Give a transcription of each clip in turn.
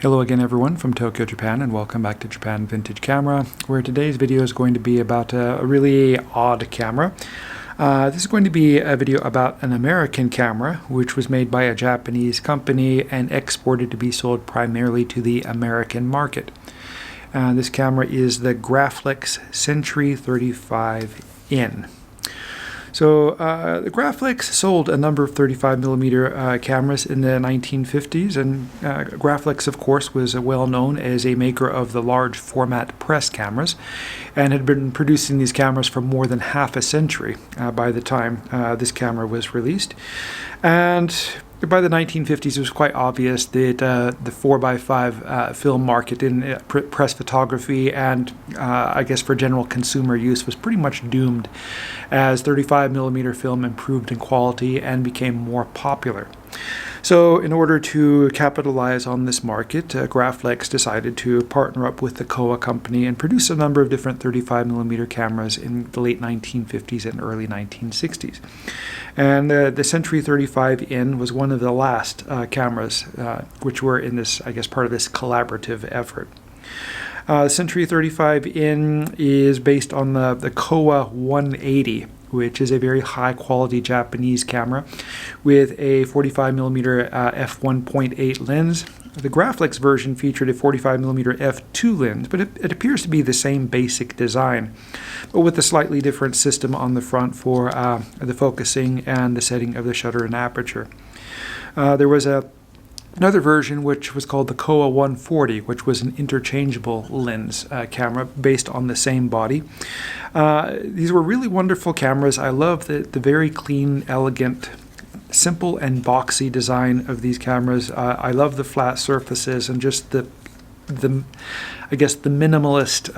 Hello again everyone from Tokyo, Japan, and welcome back to Japan Vintage Camera, where today's video is going to be about a really odd camera. This is going to be a video about an American camera, which was made by a Japanese company and exported to be sold primarily to the American market. This camera is the Graflex Century 35N. So the Graflex sold a number of 35mm cameras in the 1950s, and Graflex, of course, was well known as a maker of the large format press cameras and had been producing these cameras for more than half a century by the time this camera was released. And by the 1950s, it was quite obvious that the 4x5 film market in press photography and I guess for general consumer use was pretty much doomed as 35mm film improved in quality and became more popular. So in order to capitalize on this market, Graflex decided to partner up with the Kowa company and produce a number of different 35mm cameras in the late 1950s and early 1960s. And the Century 35N was one of the last cameras which were in this, I guess, part of this collaborative effort. Century 35N is based on the Kowa 180, which is a very high quality Japanese camera with a 45mm f1.8 lens. The Graflex version featured a 45mm f2 lens, but it appears to be the same basic design, but with a slightly different system on the front for the focusing and the setting of the shutter and aperture. There was another version which was called the Kowa 140, which was an interchangeable lens camera based on the same body. These were really wonderful cameras. I love the very clean, elegant, simple and boxy design of these cameras. I love the flat surfaces and just the I guess the minimalist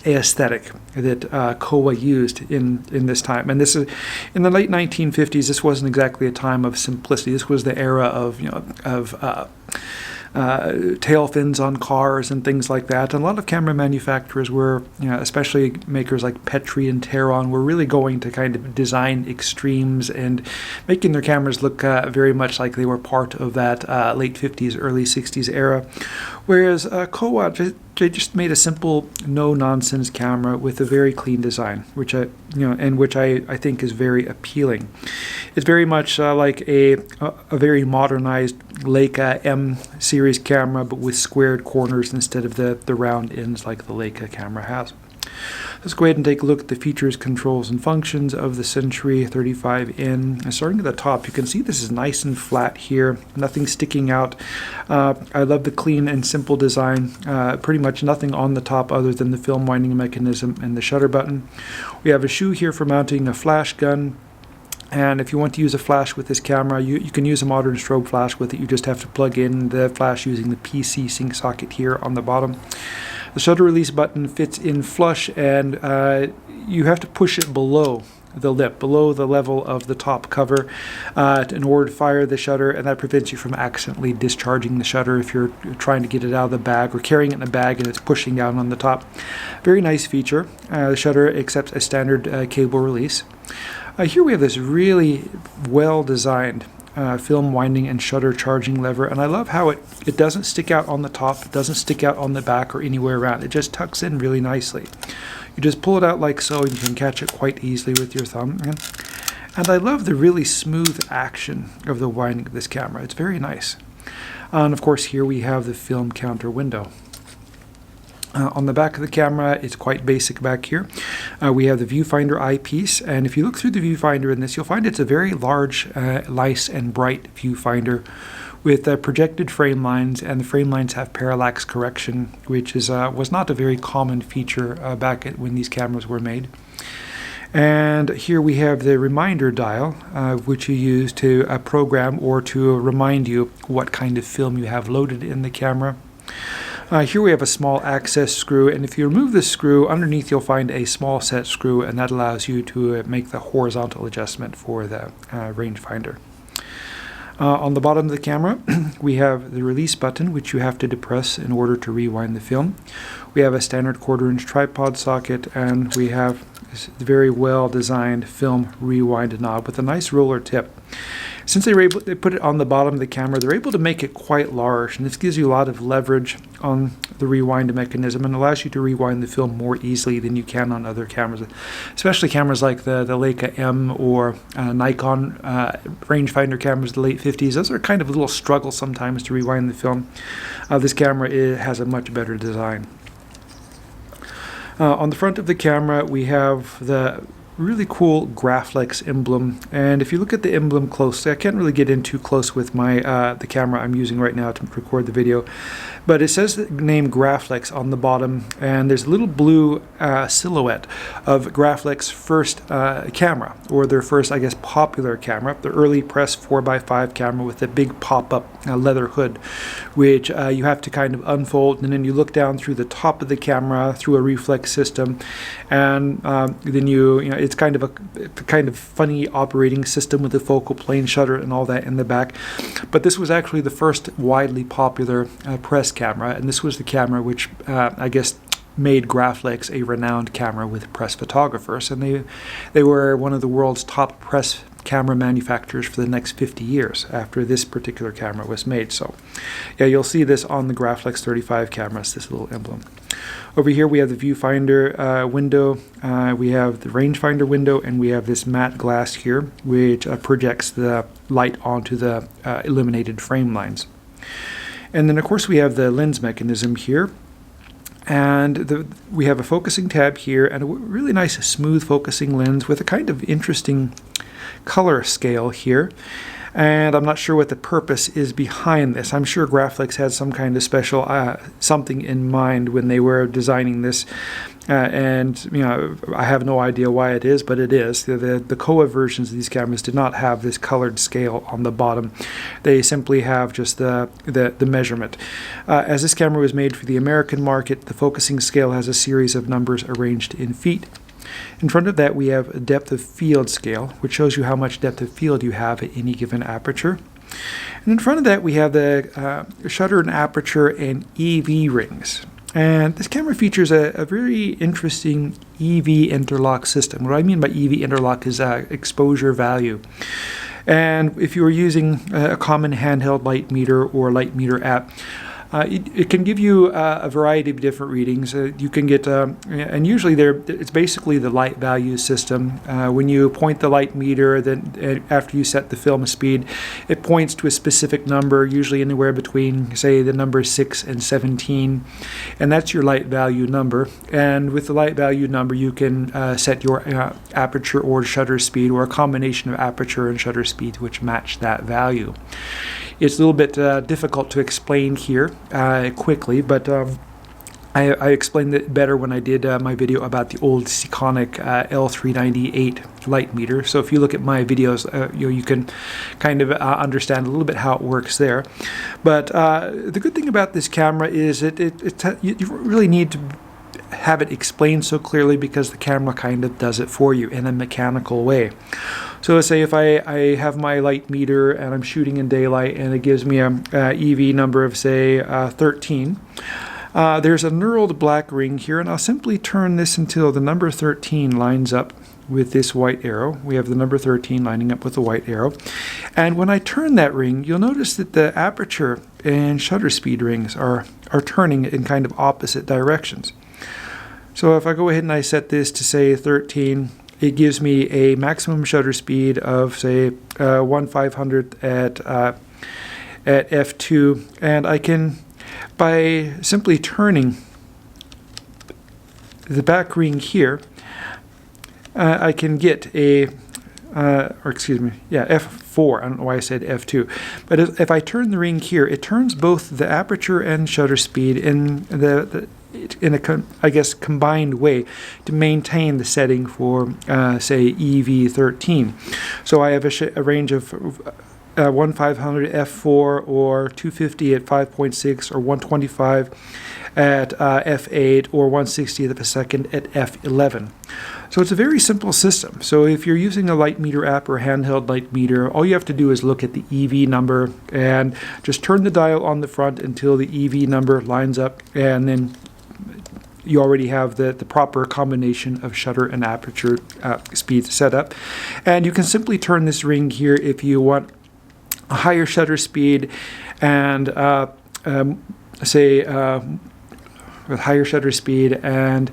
aesthetic that Kowa used in this time. And this is in the late 1950s. This wasn't exactly a time of simplicity. This was the era of tail fins on cars and things like that. And a lot of camera manufacturers were, especially makers like Petri and Taron, were really going to kind of design extremes and making their cameras look very much like they were part of that late 50s, early 60s era. Whereas Kowa, they just made a simple, no-nonsense camera with a very clean design, which I think is very appealing. It's very much like a very modernized Leica M series camera, but with squared corners instead of the round ends like the Leica camera has. Let's go ahead and take a look at the features, controls, and functions of the Century 35N. And starting at the top, you can see this is nice and flat here, nothing sticking out. I love the clean and simple design. Pretty much nothing on the top other than the film winding mechanism and the shutter button. We have a shoe here for mounting a flash gun. And if you want to use a flash with this camera, you can use a modern strobe flash with it. You just have to plug in the flash using the PC sync socket here on the bottom. The shutter release button fits in flush, and you have to push it below the lip, below the level of the top cover in order to fire the shutter, and that prevents you from accidentally discharging the shutter if you're trying to get it out of the bag or carrying it in a bag and it's pushing down on the top. Very nice feature. The shutter accepts a standard cable release. Here we have this really well-designed film winding and shutter charging lever, and I love how it doesn't stick out on the top, it doesn't stick out on the back or anywhere around. It just tucks in really nicely. You just pull it out like so, and you can catch it quite easily with your thumb. And I love the really smooth action of the winding of this camera. It's very nice. And of course, here we have the film counter window. On the back of the camera, it's quite basic back here. We have the viewfinder eyepiece, and if you look through the viewfinder in this, you'll find it's a very large, nice and bright viewfinder with projected frame lines, and the frame lines have parallax correction, which was not a very common feature back when these cameras were made. And here we have the reminder dial, which you use to program or to remind you what kind of film you have loaded in the camera. Here we have a small access screw, and if you remove this screw, underneath you'll find a small set screw, and that allows you to make the horizontal adjustment for the rangefinder. On the bottom of the camera, we have the release button, which you have to depress in order to rewind the film. We have a standard 1/4-inch tripod socket, and we have this very well designed film rewind knob with a nice roller tip. since they put it on the bottom of the camera, they're able to make it quite large, and this gives you a lot of leverage on the rewind mechanism and allows you to rewind the film more easily than you can on other cameras, especially cameras like the Leica M or Nikon rangefinder cameras of the late 50s. Those are kind of a little struggle sometimes to rewind the film. This camera has a much better design. On the front of the camera, we have the really cool Graflex emblem, and if you look at the emblem closely, I can't really get in too close with my the camera I'm using right now to record the video, but it says the name Graflex on the bottom, and there's a little blue silhouette of Graflex's first camera, or their first, I guess, popular camera, the early press 4x5 camera with a big pop-up leather hood, which you have to kind of unfold, and then you look down through the top of the camera through a reflex system, and then you know it's kind of funny operating system with the focal plane shutter and all that in the back. But this was actually the first widely popular press camera, and this was the camera which I guess made Graflex a renowned camera with press photographers, and they were one of the world's top press camera manufacturers for the next 50 years after this particular camera was made. So yeah, you'll see this on the Graflex 35 cameras, this little emblem. Over here we have the viewfinder window, we have the rangefinder window, and we have this matte glass here which projects the light onto the illuminated frame lines. And then of course we have the lens mechanism here, and we have a focusing tab here and a really nice smooth focusing lens with a kind of interesting color scale here. And I'm not sure what the purpose is behind this. I'm sure Graflex had some kind of special something in mind when they were designing this, and you know, I have no idea why it is, but it is. The Kowa versions of these cameras did not have this colored scale on the bottom. They simply have just the measurement. As this camera was made for the American market, the focusing scale has a series of numbers arranged in feet. In front of that we have a depth of field scale, which shows you how much depth of field you have at any given aperture. And in front of that we have the shutter and aperture and EV rings. And this camera features a very interesting EV interlock system. What I mean by EV interlock is exposure value. And if you were using a common handheld light meter or light meter app, it can give you a variety of different readings. You can get, and usually it's basically the light value system. When you point the light meter, then after you set the film speed, it points to a specific number, usually anywhere between, say, the number 6 and 17, and that's your light value number. And with the light value number, you can set your aperture or shutter speed, or a combination of aperture and shutter speed which match that value. It's a little bit difficult to explain here quickly, but I explained it better when I did my video about the old Sekonic L398 light meter. So if you look at my videos, you can kind of understand a little bit how it works there. But the good thing about this camera is you really need to have it explained so clearly, because the camera kind of does it for you in a mechanical way. So let's say if I have my light meter and I'm shooting in daylight and it gives me a EV number of, say, 13. There's a knurled black ring here, and I'll simply turn this until the number 13 lines up with this white arrow. We have the number 13 lining up with the white arrow. And when I turn that ring, you'll notice that the aperture and shutter speed rings are turning in kind of opposite directions. So if I go ahead and I set this to, say, 13, it gives me a maximum shutter speed of, say, 1/500 at f2, and I can, by simply turning the back ring here, I can get a f4. I don't know why I said f2, but if I turn the ring here, it turns both the aperture and shutter speed in I guess combined way to maintain the setting for say EV13. So I have a range of 1/500 f4, or 250 at 5.6, or 125 at f8, or 1/60th of a second at f11. So it's a very simple system. So if you're using a light meter app or a handheld light meter, all you have to do is look at the EV number and just turn the dial on the front until the EV number lines up, and then you already have the proper combination of shutter and aperture speed set up. And you can simply turn this ring here if you want a higher shutter speed, and with higher shutter speed and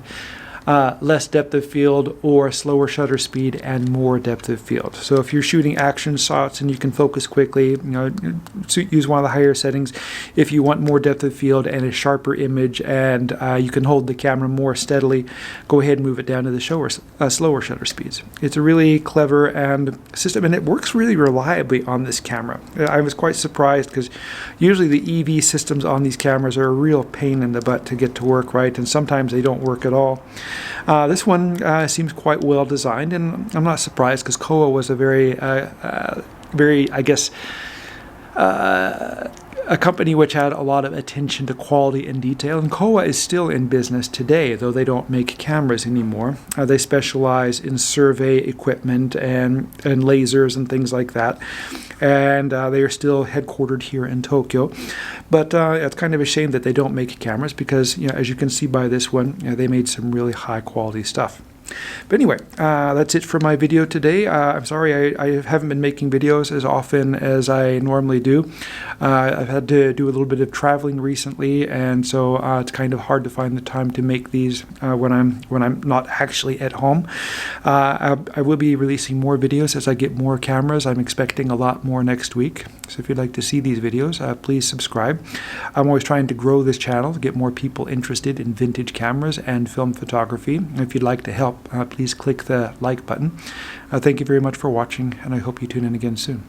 less depth of field, or slower shutter speed and more depth of field. So if you're shooting action shots and you can focus quickly, use one of the higher settings. If you want more depth of field and a sharper image, and you can hold the camera more steadily, go ahead and move it down to the slower shutter speeds. It's a really clever system, and it works really reliably on this camera. I was quite surprised, because usually the EV systems on these cameras are a real pain in the butt to get to work right, and sometimes they don't work at all. This one seems quite well designed, and I'm not surprised, because Kowa was a very, I guess, a company which had a lot of attention to quality and detail, and Kowa is still in business today, though they don't make cameras anymore. They specialize in survey equipment and lasers and things like that, and they are still headquartered here in Tokyo. But it's kind of a shame that they don't make cameras, because as you can see by this one, they made some really high quality stuff. But anyway, that's it for my video today. I'm sorry I haven't been making videos as often as I normally do. I've had to do a little bit of traveling recently, and so it's kind of hard to find the time to make these when I'm not actually at home. I will be releasing more videos as I get more cameras. I'm expecting a lot more next week. So if you'd like to see these videos, please subscribe. I'm always trying to grow this channel to get more people interested in vintage cameras and film photography. And if you'd like to help, please click the like button. Thank you very much for watching, and I hope you tune in again soon.